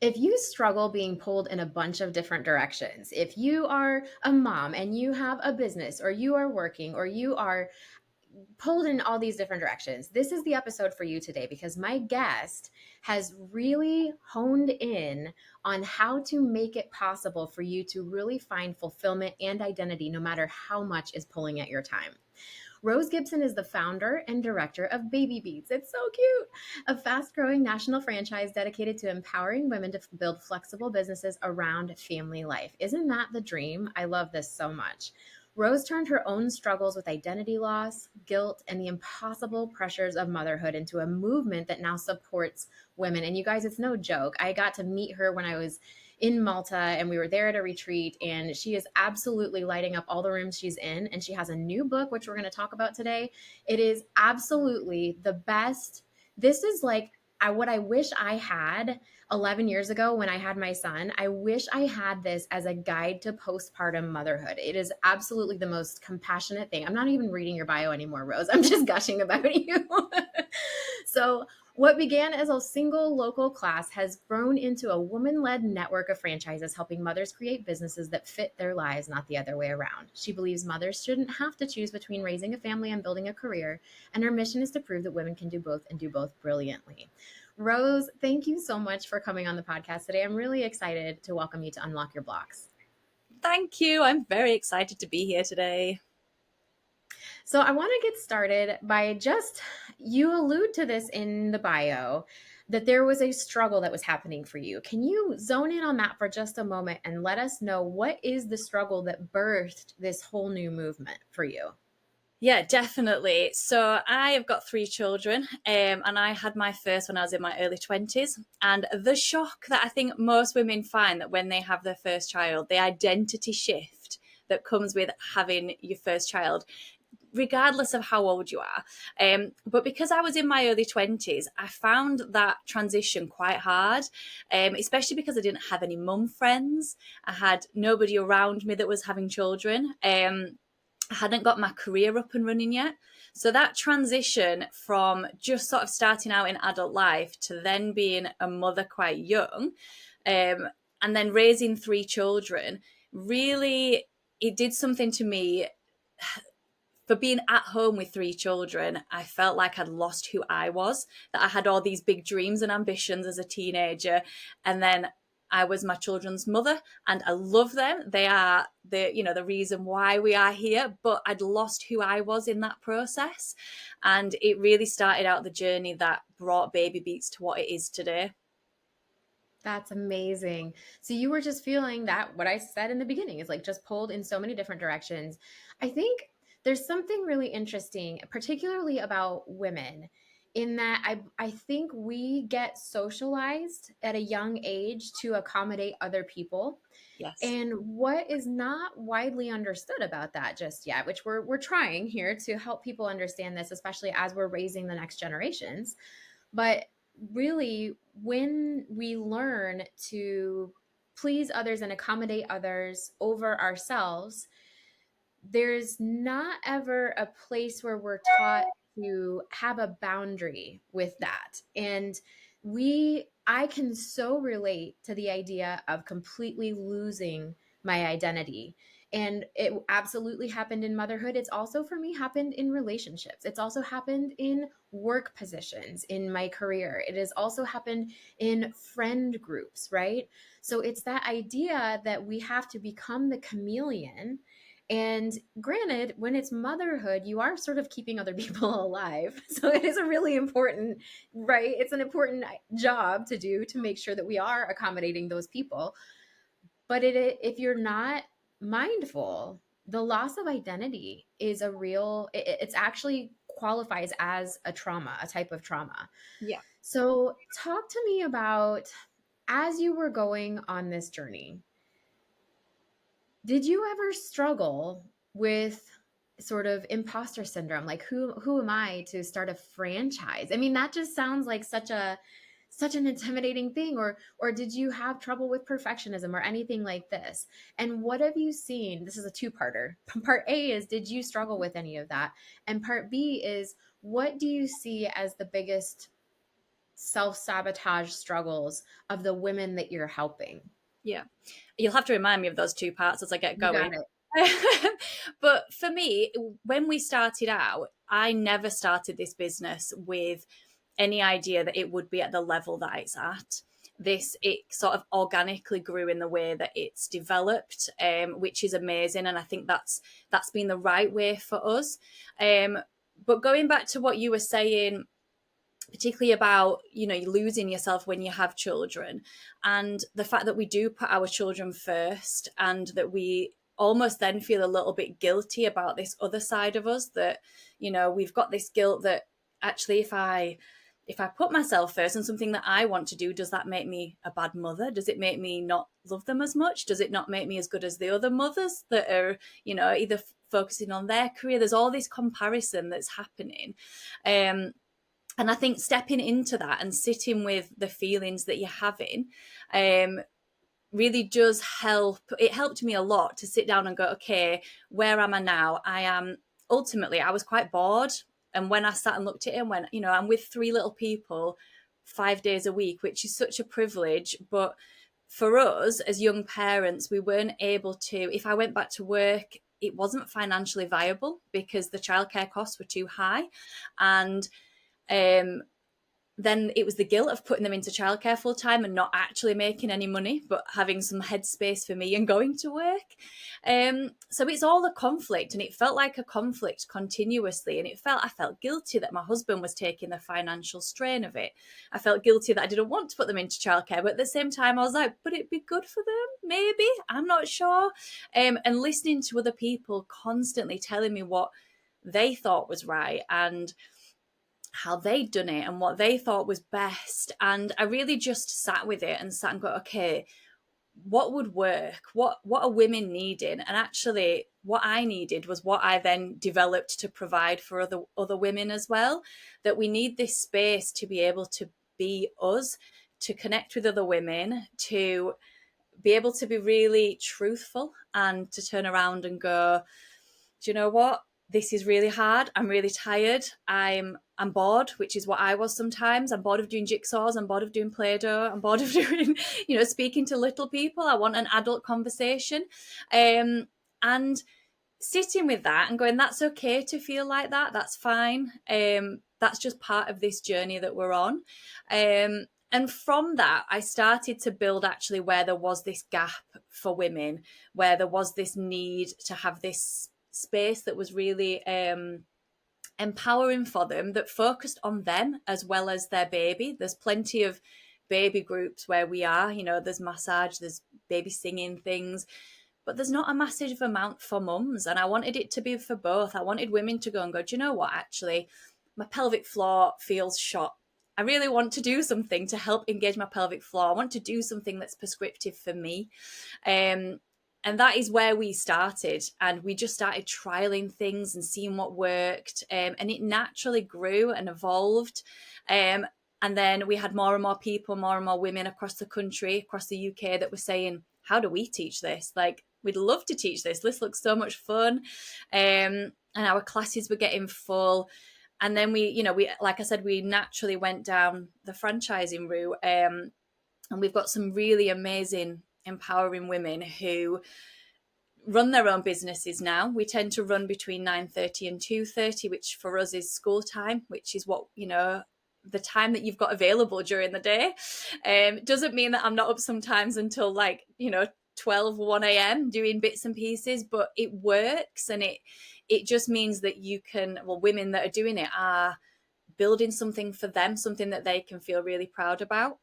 If you struggle being pulled in a bunch of different directions, if you are a mom and you have a business, or you are working, or you are pulled in all these different directions, this is the episode for you today, because my guest has really honed in on how to make it possible for you to really find fulfillment and identity no matter how much is pulling at your time. Rose Gibson is the founder and director of Baby Beats. It's so cute. A fast growing national franchise dedicated to empowering women to build flexible businesses around family life. Isn't that the dream? I love this so much. Rose turned her own struggles with identity loss, guilt, and the impossible pressures of motherhood into a movement that now supports women. And you guys, it's no joke. I got to meet her when I was in Malta, and we were there at a retreat, and she is absolutely lighting up all the rooms she's in. And she has a new book, which we're going to talk about today. It is absolutely the best. This is like what I wish I had 11 years ago when I had my son. I wish I had this as a guide to postpartum motherhood. It is absolutely the most compassionate thing. I'm not even reading your bio anymore, Rose. I'm just gushing about you. So what began as a single local class has grown into a woman-led network of franchises helping mothers create businesses that fit their lives, not the other way around. She believes mothers shouldn't have to choose between raising a family and building a career, and her mission is to prove that women can do both and do both brilliantly. Rose, thank you so much for coming on the podcast today. I'm really excited to welcome you to Unlock Your Blocks. Thank you. I'm very excited to be here today. So I want to get started by you allude to this in the bio, that there was a struggle that was happening for you. Can you zone in on that for just a moment and let us know what is the struggle that birthed this whole new movement for you? Yeah, definitely. So I have got 3 children, and I had my first when I was in my early 20s. And the shock that I think most women find that when they have their first child, the identity shift that comes with having your first child, regardless of how old you are. But because I was in my early 20s, I found that transition quite hard, especially because I didn't have any mum friends. I had nobody around me that was having children. I hadn't got my career up and running yet. So that transition from just sort of starting out in adult life to then being a mother quite young, and then raising 3 children, really, it did something to me. For being at home with 3 children, I felt like I'd lost who I was, that I had all these big dreams and ambitions as a teenager. And then I was my children's mother, and I love them. They are the reason why we are here, but I'd lost who I was in that process. And it really started out the journey that brought Baby Beats to what it is today. That's amazing. So you were just feeling that what I said in the beginning is like just pulled in so many different directions. I think there's something really interesting, particularly about women, in that I think we get socialized at a young age to accommodate other people. Yes. And what is not widely understood about that just yet, which we're trying here to help people understand this, especially as we're raising the next generations. But really, when we learn to please others and accommodate others over ourselves, there's not ever a place where we're taught to have a boundary with that. And I can so relate to the idea of completely losing my identity. And it absolutely happened in motherhood. It's also for me happened in relationships. It's also happened in work positions in my career. It has also happened in friend groups, right? So it's that idea that we have to become the chameleon. And granted, when it's motherhood, you are sort of keeping other people alive. So it is a really important, right? It's an important job to do to make sure that we are accommodating those people. But if you're not mindful, the loss of identity is it's actually qualifies as a trauma, a type of trauma. Yeah. So talk to me about, as you were going on this journey, did you ever struggle with sort of imposter syndrome? Like who am I to start a franchise? I mean, that just sounds like such an intimidating thing. Or did you have trouble with perfectionism or anything like this? And what have you seen? This is a two-parter. Part A is, did you struggle with any of that? And part B is, what do you see as the biggest self-sabotage struggles of the women that you're helping. Yeah. You'll have to remind me of those two parts as I get You got going. it. But for me, when we started out, I never started this business with any idea that it would be at the level that it's at. It sort of organically grew in the way that it's developed, which is amazing, and I think that's been the right way for us. But going back to what you were saying, particularly about, you know, losing yourself when you have children, and the fact that we do put our children first, and that we almost then feel a little bit guilty about this other side of us, that, you know, we've got this guilt that actually if I put myself first and something that I want to do, does that make me a bad mother? Does it make me not love them as much? Does it not make me as good as the other mothers that are, you know, either focusing on their career? There's all this comparison that's happening. And I think stepping into that and sitting with the feelings that you're having, really does help. It helped me a lot to sit down and go, okay, where am I now? Ultimately, I was quite bored. And when I sat and looked at it and went, you know, I'm with three little people 5 days a week, which is such a privilege. But for us as young parents, we weren't able to, if I went back to work, it wasn't financially viable because the childcare costs were too high. And um, then it was the guilt of putting them into childcare full time and not actually making any money, but having some headspace for me and going to work. So it's all a conflict, and it felt like a conflict continuously. And I felt guilty that my husband was taking the financial strain of it. I felt guilty that I didn't want to put them into childcare, but at the same time, I was like, but it'd be good for them, maybe. I'm not sure. And listening to other people constantly telling me what they thought was right and how they'd done it and what they thought was best. And I really just sat with it and sat and go, okay, what would work? What are women needing? And actually what I needed was what I then developed to provide for other women as well. That we need this space to be able to be us, to connect with other women, to be able to be really truthful, and to turn around and go, do you know what? This is really hard. I'm really tired. I'm bored, which is what I was sometimes. I'm bored of doing jigsaws. I'm bored of doing Play-Doh. I'm bored of doing, you know, speaking to little people. I want an adult conversation. And sitting with that and going, that's okay to feel like that. That's fine. That's just part of this journey that we're on. And from that, I started to build actually where there was this gap for women, where there was this need to have this space that was really empowering for them, that focused on them as well as their baby. There's plenty of baby groups where we are, you know, there's massage, there's baby singing things, but there's not a massive amount for mums. And I wanted it to be for both. I wanted women to go and go, do you know what, actually, my pelvic floor feels shot. I really want to do something to help engage my pelvic floor. I want to do something that's prescriptive for me. And that is where we started. And we just started trialing things and seeing what worked. And it naturally grew and evolved. And then we had more and more people, more and more women across the country, across the UK, that were saying, how do we teach this? Like, we'd love to teach this. This looks so much fun. And our classes were getting full. And then we, like I said, we naturally went down the franchising route. And we've got some really amazing, empowering women who run their own businesses now. We tend to run between 9:30 and 2:30, which for us is school time, which is what, the time that you've got available during the day. Doesn't mean that I'm not up sometimes until 12, 1 a.m. doing bits and pieces, but it works. And it just means that women that are doing it are building something for them, something that they can feel really proud about.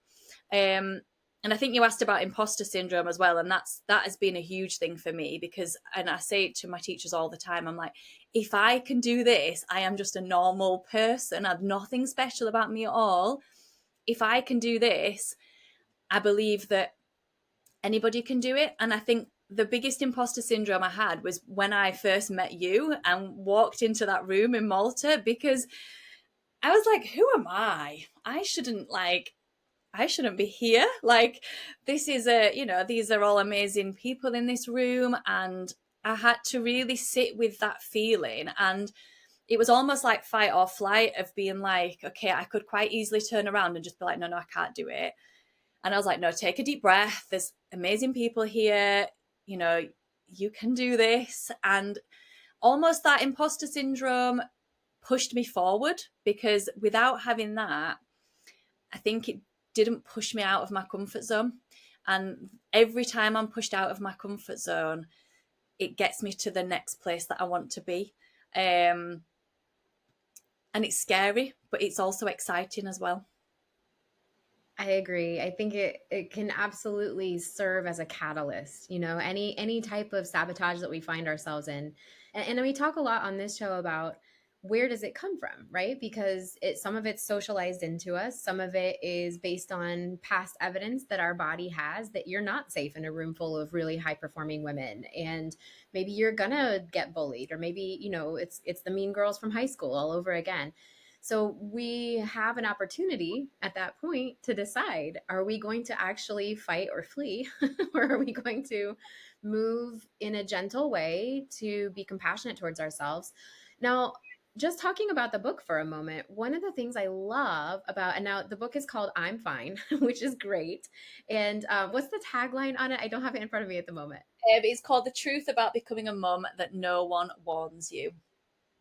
And I think you asked about imposter syndrome as well. And that has been a huge thing for me, because, and I say it to my teachers all the time, I'm like, if I can do this, I am just a normal person. I have nothing special about me at all. If I can do this, I believe that anybody can do it. And I think the biggest imposter syndrome I had was when I first met you and walked into that room in Malta, because I was like, who am I? I shouldn't be here. Like, this is these are all amazing people in this room. And I had to really sit with that feeling. And it was almost like fight or flight of being like, okay, I could quite easily turn around and just be like, no, no, I can't do it. And I was like, no, take a deep breath. There's amazing people here. You know, you can do this. And almost that imposter syndrome pushed me forward, because without having that, I think it didn't push me out of my comfort zone. And every time I'm pushed out of my comfort zone, it gets me to the next place that I want to be. Um, and it's scary, but it's also exciting as well. I agree. I think it can absolutely serve as a catalyst, you know, any type of sabotage that we find ourselves in. And we talk a lot on this show about where does it come from, right? Because some of it's socialized into us, some of it is based on past evidence that our body has that you're not safe in a room full of really high performing women, and maybe you're gonna get bullied, or maybe, you know, it's the mean girls from high school all over again. So we have an opportunity at that point to decide, are we going to actually fight or flee? Or are we going to move in a gentle way to be compassionate towards ourselves? Now, just talking about the book for a moment, one of the things I love about, and now the book is called I'm Fine, which is great. And what's the tagline on it? I don't have it in front of me at the moment. It's called The Truth About Becoming a Mum That No One Warns You.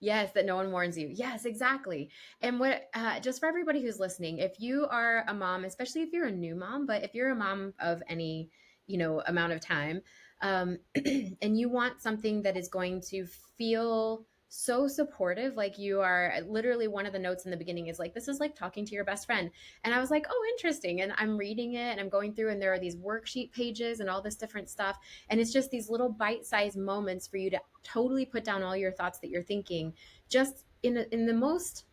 Yes, that no one warns you. Yes, exactly. And what, just for everybody who's listening, if you are a mom, especially if you're a new mom, but if you're a mom of any, you know, amount of time, and you want something that is going to feel so supportive, like you are literally, one of the notes in the beginning is like, this is like talking to your best friend. And I was like, oh, interesting. And I'm reading it and I'm going through, and there are these worksheet pages and all this different stuff. And it's just these little bite-sized moments for you to totally put down all your thoughts that you're thinking, just in the most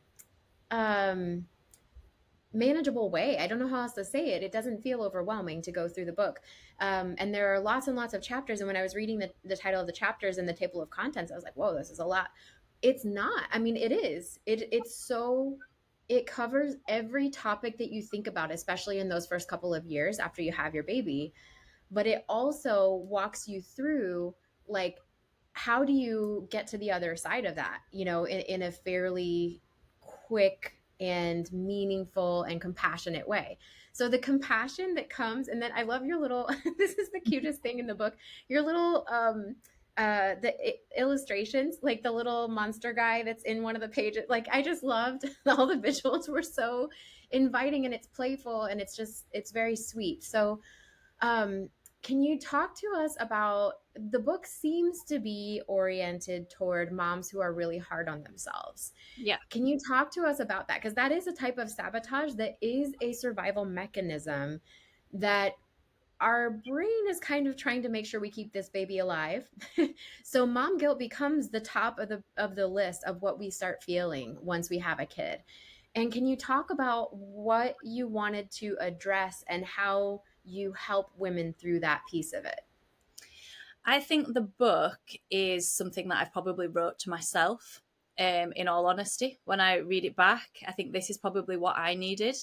um manageable way. I don't know how else to say it. It doesn't feel overwhelming to go through the book. And there are lots and lots of chapters. And when I was reading the title of the chapters and the table of contents, I was like, whoa, this is a lot. It's not. I mean, it is. It's so, it covers every topic that you think about, especially in those first couple of years after you have your baby. But it also walks you through, like, how do you get to the other side of that, you know, in a fairly quick and meaningful and compassionate way. So the compassion that comes, and then I love your little this is the cutest thing in the book, your little illustrations, like the little monster guy that's in one of the pages. Like, I just loved all the visuals were so inviting, and it's playful, and it's just, it's very sweet. So um, can you talk to us about, the book seems to be oriented toward moms who are really hard on themselves. Yeah. Can you talk to us about that? Because that is a type of sabotage that is a survival mechanism that our brain is kind of trying to make sure we keep this baby alive. So mom guilt becomes the top of the list of what we start feeling once we have a kid. And can you talk about what you wanted to address and how you help women through that piece of it? I think the book is something that I've probably wrote to myself. In all honesty, when I read it back, I think this is probably what I needed.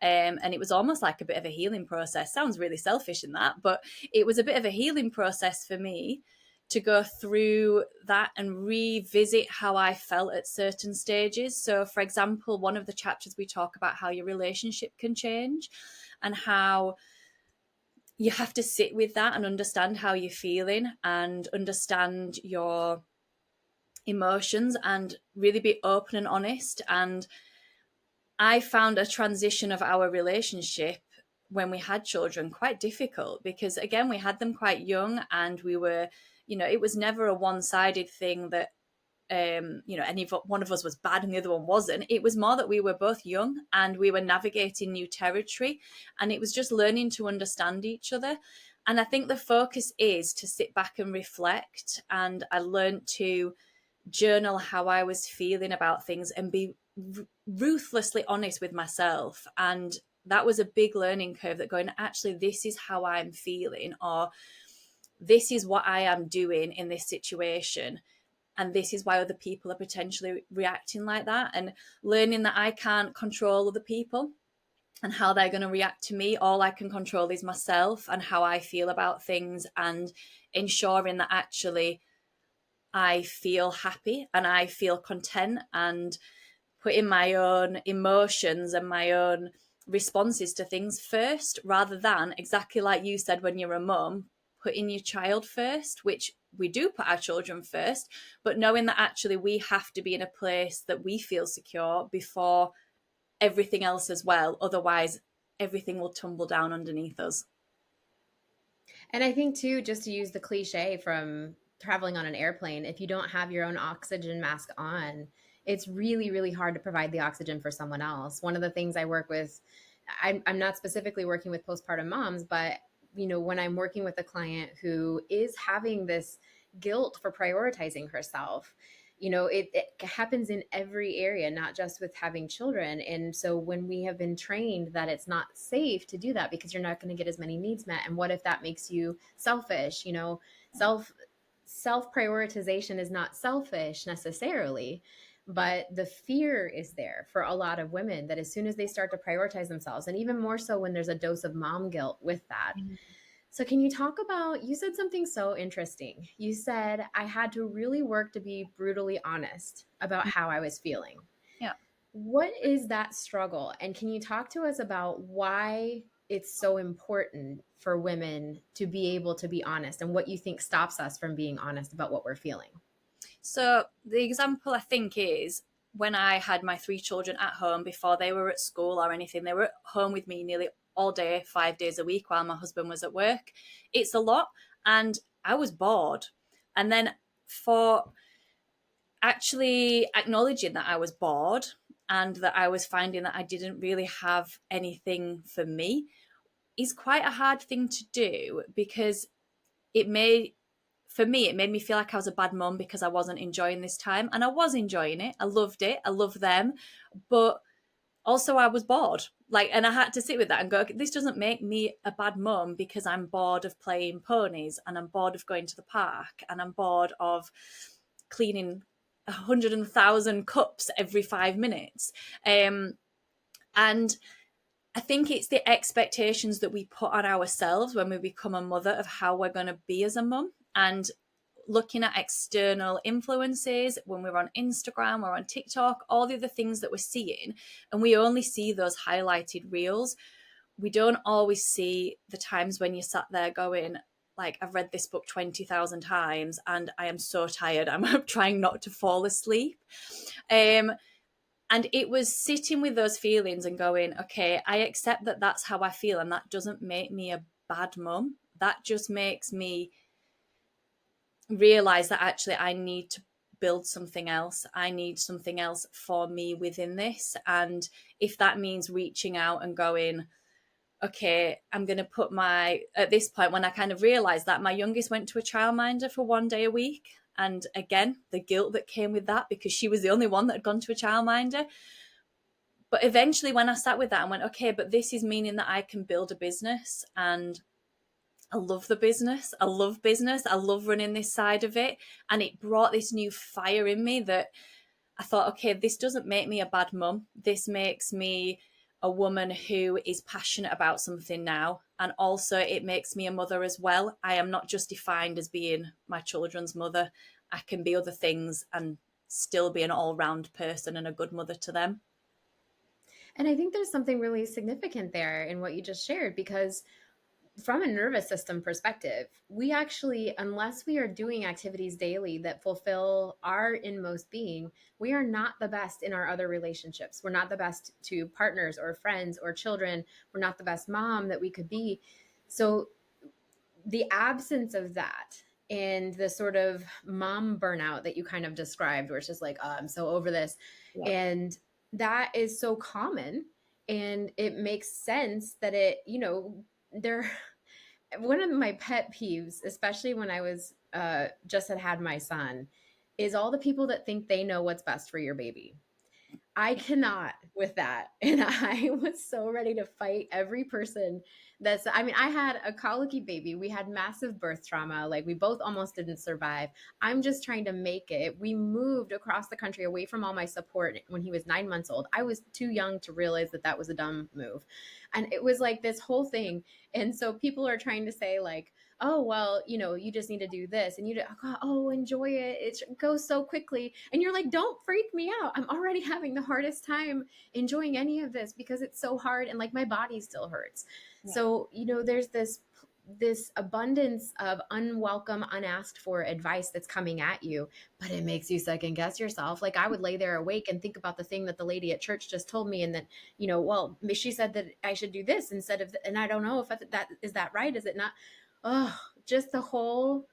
And it was almost like a bit of a healing process. Sounds really selfish in that, but it was a bit of a healing process for me to go through that and revisit how I felt at certain stages. So, for example, one of the chapters we talk about how your relationship can change and how you have to sit with that and understand how you're feeling and understand your emotions and really be open and honest. And I found a transition of our relationship when we had children quite difficult, because again, we had them quite young, and we were, you know, it was never a one-sided thing that you know, any one of us was bad and the other one wasn't. It was more that we were both young and we were navigating new territory, and it was just learning to understand each other. And I think the focus is to sit back and reflect. And I learned to journal how I was feeling about things and be ruthlessly honest with myself. And that was a big learning curve, that going, actually, this is how I'm feeling, or this is what I am doing in this situation, and this is why other people are potentially reacting like that. And learning that I can't control other people and how they're going to react to me. All I can control is myself and how I feel about things, and ensuring that actually I feel happy and I feel content and putting my own emotions and my own responses to things first, rather than, exactly like you said, when you're a mum, putting your child first, which we do put our children first, but knowing that actually we have to be in a place that we feel secure before everything else as well. Otherwise, everything will tumble down underneath us. And I think too, just to use the cliche from traveling on an airplane, if you don't have your own oxygen mask on, it's really, really hard to provide the oxygen for someone else. One of the things I work with, I'm not specifically working with postpartum moms, but when I'm working with a client who is having this guilt for prioritizing herself, it happens in every area, not just with having children. And so when we have been trained that it's not safe to do that because you're not going to get as many needs met, and what if that makes you selfish? Self prioritization is not selfish necessarily, but the fear is there for a lot of women that as soon as they start to prioritize themselves, and even more so when there's a dose of mom guilt with that. So, can you talk about? You said something so interesting. You said, I had to really work to be brutally honest about how I was feeling. Yeah. What is that struggle? And can you talk to us about why it's so important for women to be able to be honest, and what you think stops us from being honest about what we're feeling? So the example I think is when I had my three children at home before they were at school or anything, they were at home with me nearly all day, 5 days a week while my husband was at work. It's a lot. And I was bored. And then for actually acknowledging that I was bored and that I was finding that I didn't really have anything for me is quite a hard thing to do, because it may for me, it made me feel like I was a bad mum because I wasn't enjoying this time. And I was enjoying it. I loved it. I loved them. But also I was bored. And I had to sit with that and go, okay, this doesn't make me a bad mum because I'm bored of playing ponies and I'm bored of going to the park and I'm bored of cleaning 100,000 cups every 5 minutes. And I think it's the expectations that we put on ourselves when we become a mother of how we're going to be as a mum. And looking at external influences when we're on Instagram or on TikTok, all the other things that we're seeing, and we only see those highlighted reels. We don't always see the times when you sat there going, like, I've read this book 20,000 times and I am so tired. I'm trying not to fall asleep. And it was sitting with those feelings and going, okay, I accept that that's how I feel. And that doesn't make me a bad mum. That just makes me realize that actually I need to build something else. I need something else for me within this. And if that means reaching out and going, okay, I'm going to put at this point, when I kind of realized that, my youngest went to a childminder for 1 day a week. And again, the guilt that came with that, because she was the only one that had gone to a childminder. But eventually, when I sat with that and went, okay, but this is meaning that I can build a business, and I love the business. I love business. I love running this side of it. And it brought this new fire in me that I thought, okay, this doesn't make me a bad mum. This makes me a woman who is passionate about something now. And also it makes me a mother as well. I am not just defined as being my children's mother. I can be other things and still be an all-round person and a good mother to them. And I think there's something really significant there in what you just shared, because from a nervous system perspective, we actually, unless we are doing activities daily that fulfill our inmost being, we are not the best in our other relationships. We're not the best to partners or friends or children. We're not the best mom that we could be. So the absence of that and the sort of mom burnout that you kind of described, where it's just like, oh, I'm so over this. Yeah. And that is so common. And it makes sense that they're one of my pet peeves, especially when I was just had my son, is all the people that think they know what's best for your baby. I cannot with that. And I was so ready to fight every person I had a colicky baby. We had massive birth trauma. Like, we both almost didn't survive. I'm just trying to make it. We moved across the country away from all my support when he was 9 months old. I was too young to realize that that was a dumb move. And it was like this whole thing. And so people are trying to say, like, oh, well, you just need to do this, and oh, enjoy it. It goes so quickly. And you're like, don't freak me out. I'm already having the hardest time enjoying any of this because it's so hard and like my body still hurts. Yeah. So, there's this abundance of unwelcome, unasked for advice that's coming at you, but it makes you second guess yourself. Like I would lay there awake and think about the thing that the lady at church just told me, and then, well, she said that I should do this instead of, and I don't know if that is that right? Is it not? Oh, just the whole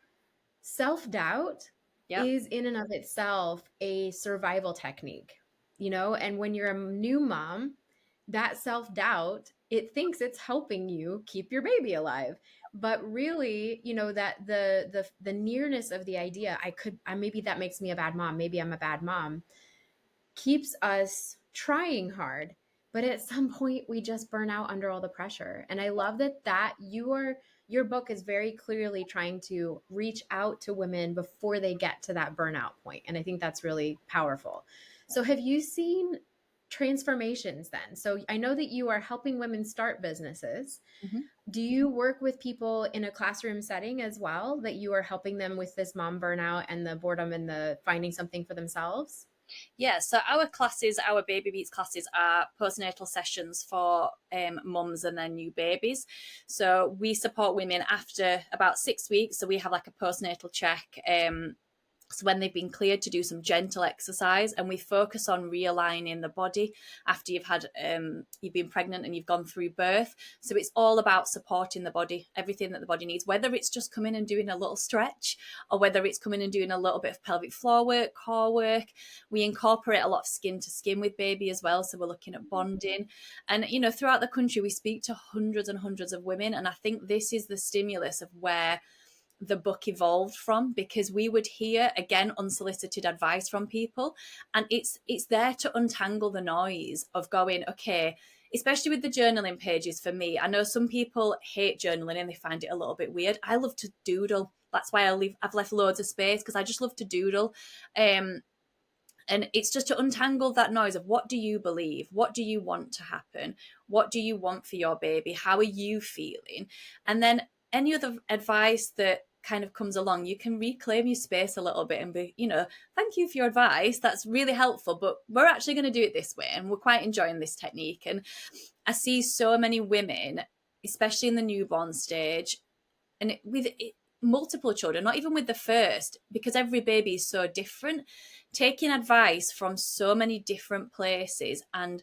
self doubt Yep. is in and of itself a survival technique, and when you're a new mom, that self doubt, it thinks it's helping you keep your baby alive. But really, that the nearness of the idea, maybe that makes me a bad mom. Maybe I'm a bad mom, keeps us trying hard, but at some point we just burn out under all the pressure. And I love that your book is very clearly trying to reach out to women before they get to that burnout point, and I think that's really powerful. So have you seen transformations then? So I know that you are helping women start businesses. Mm-hmm. Do you work with people in a classroom setting as well, that you are helping them with this mom burnout and the boredom and the finding something for themselves? Yeah, so our classes, our Baby Beats classes, are postnatal sessions for mums and their new babies. So we support women after about 6 weeks. So we have like a postnatal check. So when they've been cleared to do some gentle exercise, and we focus on realigning the body after you've been pregnant and you've gone through birth. So it's all about supporting the body, everything that the body needs, whether it's just coming and doing a little stretch or whether it's coming and doing a little bit of pelvic floor work, core work. We incorporate a lot of skin to skin with baby as well. So we're looking at bonding. And, throughout the country, we speak to hundreds and hundreds of women. And I think this is the stimulus of where the book evolved from, because we would hear, again, unsolicited advice from people, and it's there to untangle the noise of going, okay, especially with the journaling pages. For me, I know some people hate journaling and they find it a little bit weird. I love to doodle. That's why I've left loads of space, because I just love to doodle. And it's just to untangle that noise of, what do you believe? What do you want to happen? What do you want for your baby? How are you feeling? And then any other advice that kind of comes along, you can reclaim your space a little bit and be, thank you for your advice. That's really helpful, but we're actually going to do it this way. And we're quite enjoying this technique. And I see so many women, especially in the newborn stage, and with multiple children, not even with the first, because every baby is so different, taking advice from so many different places. And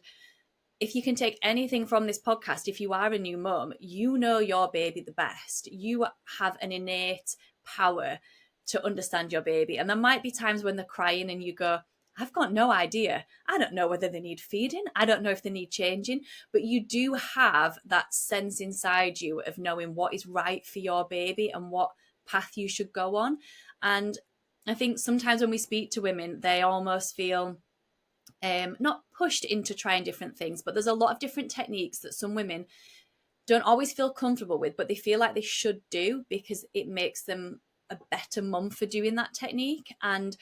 if you can take anything from this podcast, if you are a new mum, you know your baby the best. You have an innate power to understand your baby. And there might be times when they're crying and you go, I've got no idea. I don't know whether they need feeding. I don't know if they need changing. But you do have that sense inside you of knowing what is right for your baby and what path you should go on. And I think sometimes when we speak to women, they almost feel not pushed into trying different things, but there's a lot of different techniques that some women don't always feel comfortable with, but they feel like they should do because it makes them a better mum for doing that technique. And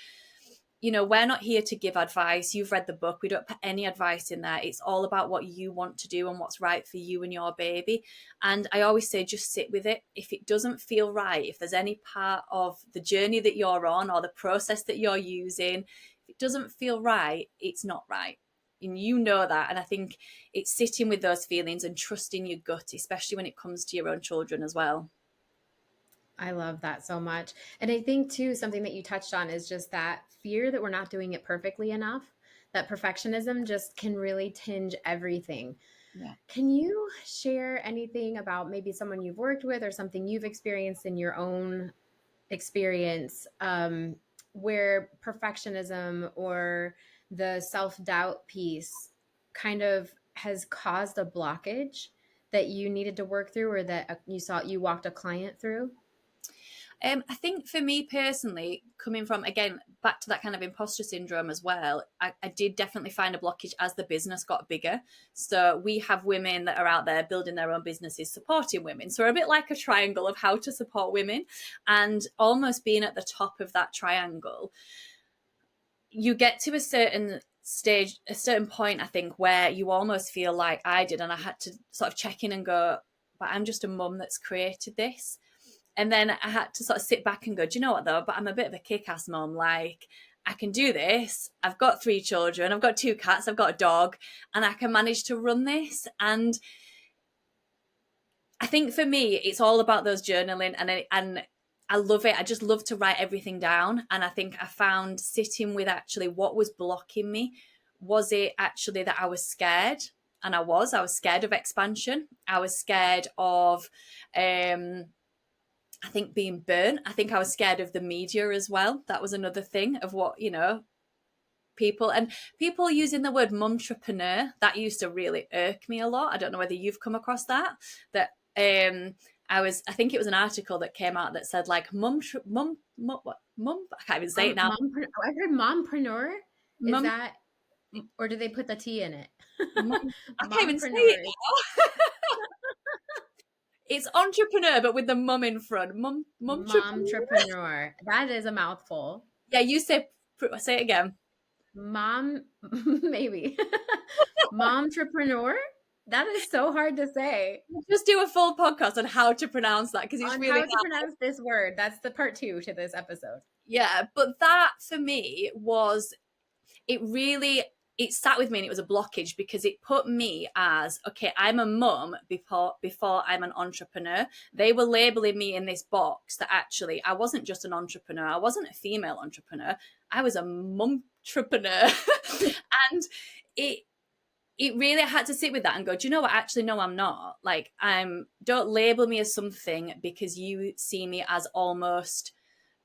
we're not here to give advice. You've read the book. We don't put any advice in there. It's all about what you want to do and what's right for you and your baby. And I always say, just sit with it. If it doesn't feel right, if there's any part of the journey that you're on or the process that you're using, if it doesn't feel right, it's not right. And you know that. And I think it's sitting with those feelings and trusting your gut, especially when it comes to your own children as well. I love that so much. And I think too, something that you touched on is just that fear that we're not doing it perfectly enough, that perfectionism just can really tinge everything. Yeah. Can you share anything about maybe someone you've worked with or something you've experienced in your own experience, where perfectionism or the self-doubt piece kind of has caused a blockage that you needed to work through, or that you walked a client through? I think for me personally, coming from, again, back to that kind of imposter syndrome as well, I did definitely find a blockage as the business got bigger. So we have women that are out there building their own businesses, supporting women. So we're a bit like a triangle of how to support women, and almost being at the top of that triangle, you get to a certain stage, a certain point, I think, where you almost feel like I did, and I had to sort of check in and go, but I'm just a mum that's created this. And then I had to sort of sit back and go, do you know what though? But I'm a bit of a kick-ass mum. Like, I can do this. I've got 3 children. I've got 2 cats. I've got a dog, and I can manage to run this. And I think for me, it's all about those journaling, and I love it. I just love to write everything down. And I think I found sitting with actually what was blocking me. Was it actually that I was scared? And I was scared of expansion. I was scared of, I think, being burnt. I think I was scared of the media as well. That was another thing of what, people using the word mumtrepreneur. That used to really irk me a lot. I don't know whether you've come across that I think it was an article that came out that said like mum I can't even say it now. I heard mompreneur. Is Mum that, or do they put the T in it? mum I can't even say it Mompreneurs. now. It's entrepreneur but with the mum in front. Mumtrepreneur. Momtrepreneur. That is a mouthful. Yeah, you say it again. Mom, maybe. Momtrepreneur? That is so hard to say. Just do a full podcast on how to pronounce that because it's On really how to hard. pronounce this word. That's the part 2 to this episode. Yeah, but that for me was it sat with me and it was a blockage because it put me as, okay, I'm a mum before I'm an entrepreneur. They were labeling me in this box that actually I wasn't just an entrepreneur. I wasn't a female entrepreneur. I was a mum-trepreneur. And it really had to sit with that and go, do you know what? Actually, no, I'm not. Like, don't label me as something because you see me as almost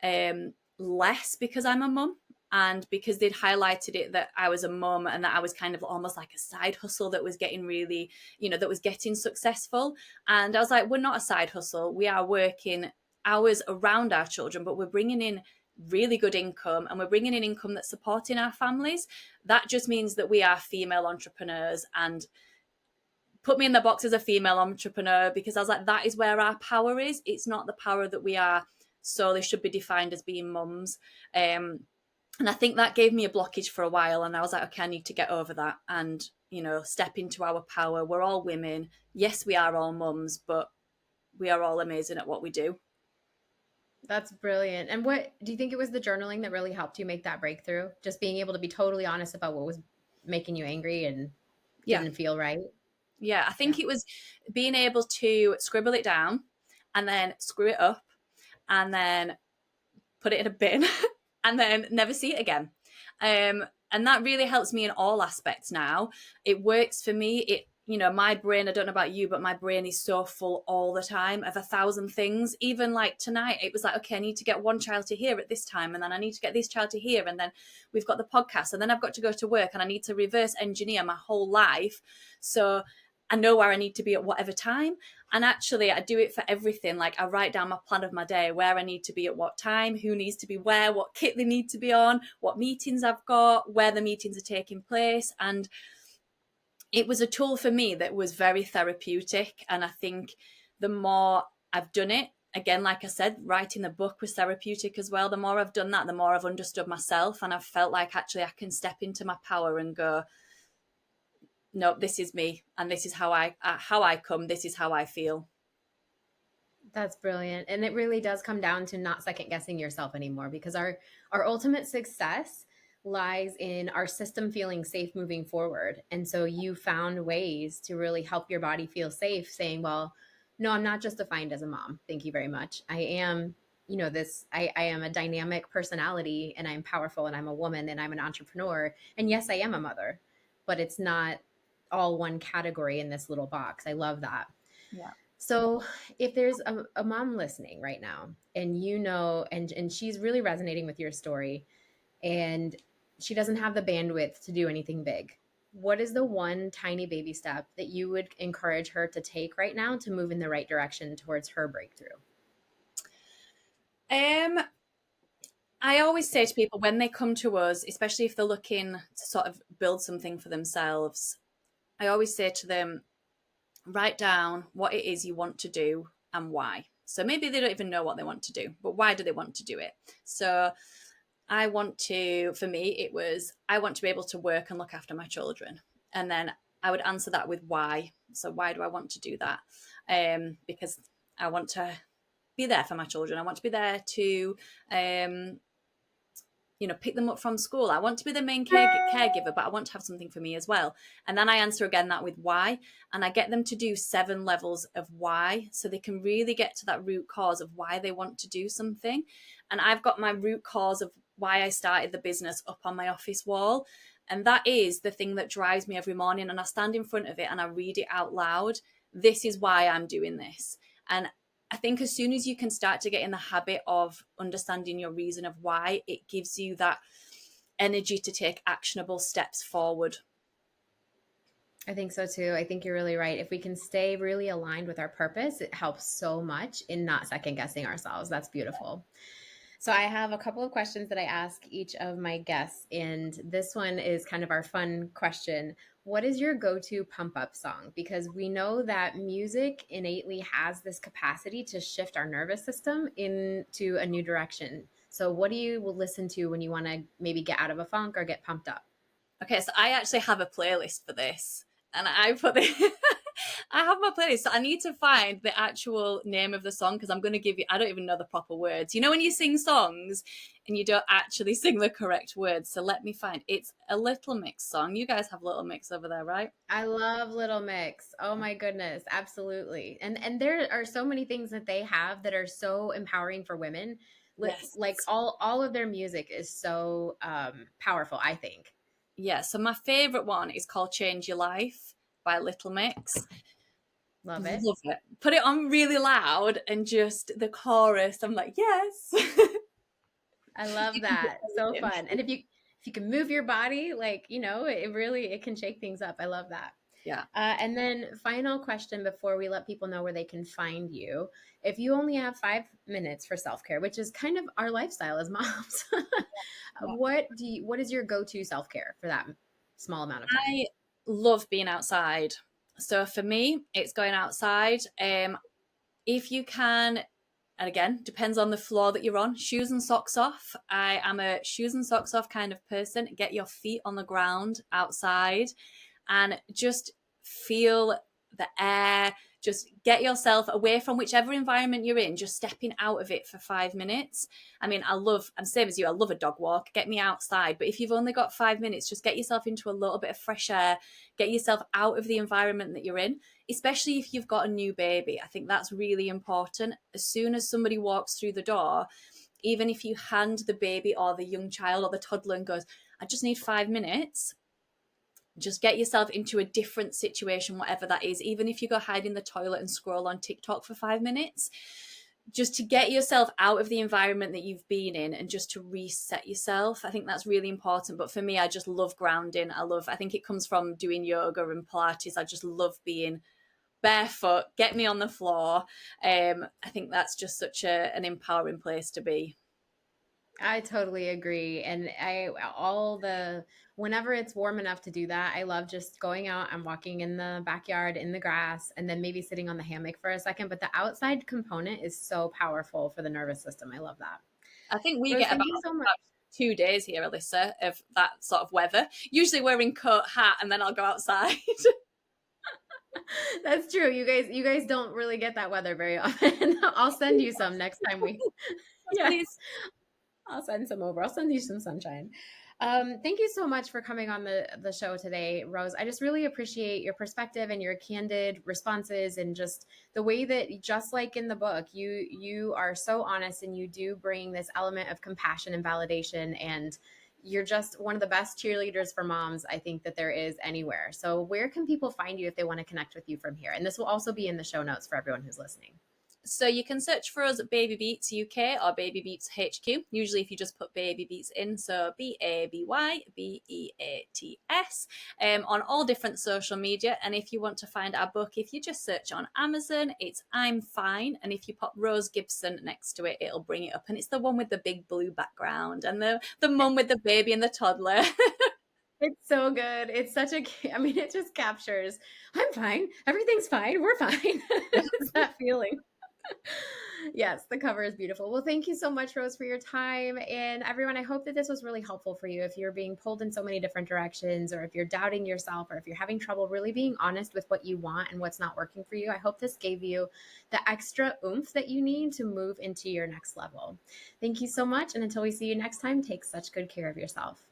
less because I'm a mum. And because they'd highlighted it that I was a mum and that I was kind of almost like a side hustle that was getting really, that was getting successful. And I was like, we're not a side hustle. We are working hours around our children, but we're bringing in really good income and we're bringing in income that's supporting our families. That just means that we are female entrepreneurs, and put me in the box as a female entrepreneur because I was like, that is where our power is. It's not the power that we are solely should be defined as being mums. And I think that gave me a blockage for a while. And I was like, okay, I need to get over that and, step into our power. We're all women. Yes, we are all mums, but we are all amazing at what we do. That's brilliant. And what do you think it was the journaling that really helped you make that breakthrough? Just being able to be totally honest about what was making you angry and didn't feel right? Yeah, I think it was being able to scribble it down and then screw it up and then put it in a bin and then never see it again. And that really helps me in all aspects now. It works for me. My brain, I don't know about you, but my brain is so full all the time of 1,000 things. Even like tonight, it was like, okay, I need to get one child to here at this time, and then I need to get this child to here, and then we've got the podcast, and then I've got to go to work, and I need to reverse engineer my whole life. So I know where I need to be at whatever time. And actually, I do it for everything. Like, I write down my plan of my day, where I need to be at what time, who needs to be where, what kit they need to be on, what meetings I've got, where the meetings are taking place. And it was a tool for me that was very therapeutic. And I think the more I've done it, again, like I said, writing the book was therapeutic as well. The more I've done that, the more I've understood myself. And I've felt like actually I can step into my power and go, no, this is me. And this is how I come. This is how I feel. That's brilliant. And it really does come down to not second guessing yourself anymore, because our ultimate success lies in our system feeling safe moving forward. And so you found ways to really help your body feel safe, saying, well, no, I'm not just defined as a mom. Thank you very much. I am, I am a dynamic personality, and I'm powerful, and I'm a woman, and I'm an entrepreneur. And yes, I am a mother, but it's not all one category in this little box. I love that. Yeah. So if there's a mom listening right now, and and she's really resonating with your story, and she doesn't have the bandwidth to do anything big, what is the one tiny baby step that you would encourage her to take right now to move in the right direction towards her breakthrough? I always say to people when they come to us, especially if they're looking to sort of build something for themselves, I always say to them, write down what it is you want to do and why. So maybe they don't even know what they want to do, but why do they want to do it? So I want to be able to work and look after my children. And then I would answer that with why. So why do I want to do that? Because I want to be there for my children. I want to be there to pick them up from school. I want to be the main caregiver, but I want to have something for me as well. And then I answer again that with why. And I get them to do 7 levels of why, so they can really get to that root cause of why they want to do something. And I've got my root cause of why I started the business up on my office wall. And that is the thing that drives me every morning. And I stand in front of it and I read it out loud. This is why I'm doing this. And I think as soon as you can start to get in the habit of understanding your reason of why, it gives you that energy to take actionable steps forward. I think so too. I think you're really right. If we can stay really aligned with our purpose, it helps so much in not second guessing ourselves. That's beautiful. So I have a couple of questions that I ask each of my guests, and this one is kind of our fun question. What is your go-to pump up song? Because we know that music innately has this capacity to shift our nervous system into a new direction. So what do you listen to when you want to maybe get out of a funk or get pumped up? Okay, so I actually have a playlist for this, and I put the I have my playlist. So I need to find the actual name of the song because I'm going to give you. I don't even know the proper words. You know when you sing songs and you don't actually sing the correct words. So let me find. It's a Little Mix song. You guys have Little Mix over there, right? I love Little Mix. Oh my goodness, absolutely. And there are so many things that they have that are so empowering for women. Yes. Like all of their music is so powerful, I think. Yeah. So my favorite one is called "Change Your Life" by Little Mix. Love it. Love it. Put it on really loud and just the chorus. I'm like, yes. I love that. So fun. And if you can move your body, like, it really it can shake things up. I love that. Yeah. And then final question before we let people know where they can find you. If you only have 5 minutes for self-care, which is kind of our lifestyle as moms, what is your go-to self-care for that small amount of time? I love being outside. So for me, it's going outside. If you can, and again, depends on the floor that you're on, shoes and socks off. I am a shoes and socks off kind of person. Get your feet on the ground outside and just feel the air. Just get yourself away from whichever environment you're in, just stepping out of it for 5 minutes. I mean, I'm same as you, I love a dog walk, get me outside. But if you've only got 5 minutes, just get yourself into a little bit of fresh air, get yourself out of the environment that you're in, especially if you've got a new baby. I think that's really important. As soon as somebody walks through the door, even if you hand the baby or the young child or the toddler and goes, I just need 5 minutes, just get yourself into a different situation, whatever that is. Even if you go hide in the toilet and scroll on TikTok for 5 minutes, just to get yourself out of the environment that you've been in and just to reset yourself. I think that's really important. But for me, I just love grounding. I think it comes from doing yoga and Pilates. I just love being barefoot, get me on the floor. I think that's just such an empowering place to be. I totally agree. And whenever it's warm enough to do that, I love just going out and walking in the backyard in the grass and then maybe sitting on the hammock for a second. But the outside component is so powerful for the nervous system. I love that. I think we Rose, get thank you so much. about 2 days here, Alyssa, of that sort of weather. Usually wearing coat, hat, and then I'll go outside. That's true. You guys don't really get that weather very often. I'll send you some next time yes. Please. I'll send some over. I'll send you some sunshine. Thank you so much for coming on the show today, Rose. I just really appreciate your perspective and your candid responses and just the way that, just like in the book, you are so honest and you do bring this element of compassion and validation, and you're just one of the best cheerleaders for moms I think that there is anywhere. So where can people find you if they want to connect with you from here? And this will also be in the show notes for everyone who's listening. So you can search for us at Baby Beats UK or Baby Beats HQ. Usually if you just put Baby Beats in, so BABYBEATS, on all different social media. And if you want to find our book, if you just search on Amazon, it's I'm Fine. And if you pop Rose Gibson next to it, it'll bring it up. And it's the one with the big blue background and the mum with the baby and the toddler. It's so good. It's such it just captures, I'm fine. Everything's fine. We're fine. It's that feeling. Yes, the cover is beautiful. Well, thank you so much, Rose, for your time. And everyone, I hope that this was really helpful for you. If you're being pulled in so many different directions, or if you're doubting yourself, or if you're having trouble really being honest with what you want and what's not working for you, I hope this gave you the extra oomph that you need to move into your next level. Thank you so much. And until we see you next time, take such good care of yourself.